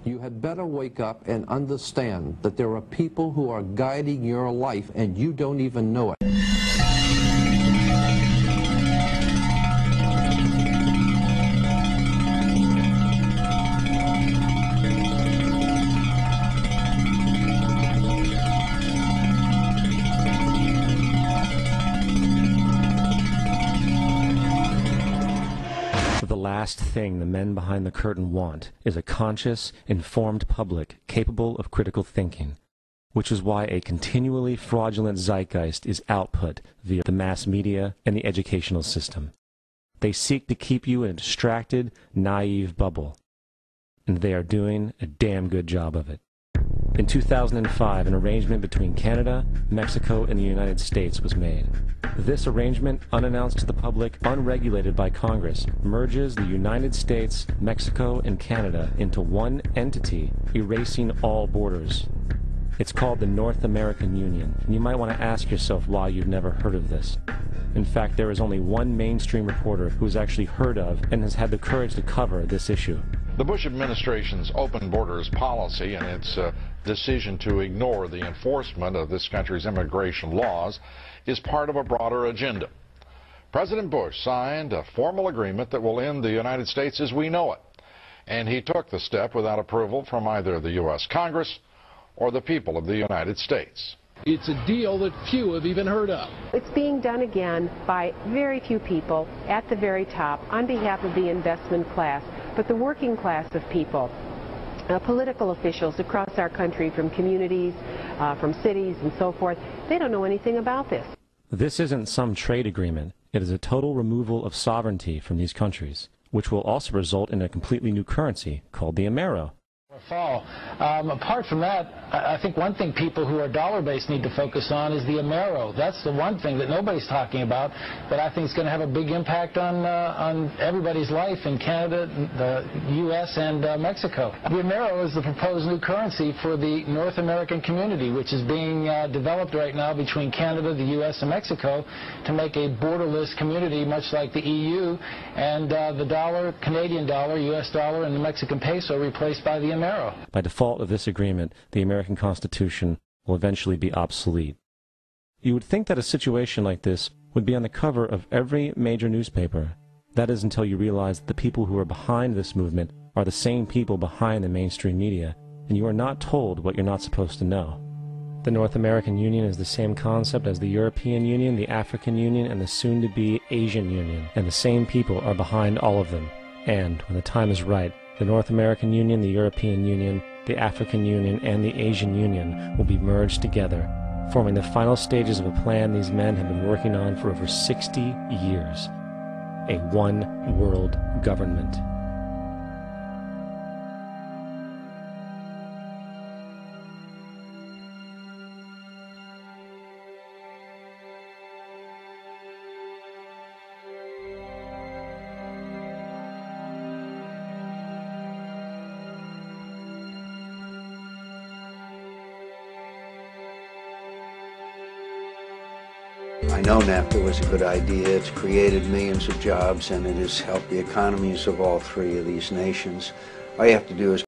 You had better wake up and understand that there are people who are guiding your life and you don't even know it. The last thing the men behind the curtain want is a conscious, informed public capable of critical thinking, which is why a continually fraudulent zeitgeist is output via the mass media and the educational system. They seek to keep you in a distracted, naive bubble, and they are doing a damn good job of it. In 2005, an arrangement between Canada, Mexico, and the United States was made. This arrangement, unannounced to the public, unregulated by Congress, merges the United States, Mexico, and Canada into one entity, erasing all borders. It's called the North American Union, and you might want to ask yourself why you've never heard of this. In fact, there is only one mainstream reporter who has actually heard of and has had the courage to cover this issue. The Bush administration's open borders policy and its decision to ignore the enforcement of this country's immigration laws is part of a broader agenda. President Bush signed a formal agreement that will end the United States as we know it, and he took the step without approval from either the U.S. Congress or the people of the United States. It's a deal that few have even heard of. It's being done again by very few people at the very top on behalf of the investment class, but the working class of people, political officials across our country, from communities, from cities and so forth, they don't know anything about this. This isn't some trade agreement. It is a total removal of sovereignty from these countries, which will also result in a completely new currency called the Amero. Fall. Apart from that, I think one thing people who are dollar-based need to focus on is the Amero. That's the one thing that nobody's talking about, but I think it's going to have a big impact on everybody's life in Canada, the U.S., and Mexico. The Amero is the proposed new currency for the North American community, which is being developed right now between Canada, the U.S., and Mexico to make a borderless community, much like the EU, and the dollar, Canadian dollar, U.S. dollar, and the Mexican peso replaced by the Amero. By default of this agreement, the American Constitution will eventually be obsolete. You would think that a situation like this would be on the cover of every major newspaper. That is until you realize that the people who are behind this movement are the same people behind the mainstream media, and you are not told what you're not supposed to know. The North American Union is the same concept as the European Union, the African Union, and the soon-to-be Asian Union, and the same people are behind all of them. And, when the time is right, the North American Union, the European Union, the African Union, and the Asian Union will be merged together, forming the final stages of a plan these men have been working on for over 60 years. A one-world government. I know NAFTA was a good idea. It's created millions of jobs and it has helped the economies of all three of these nations. All you have to do is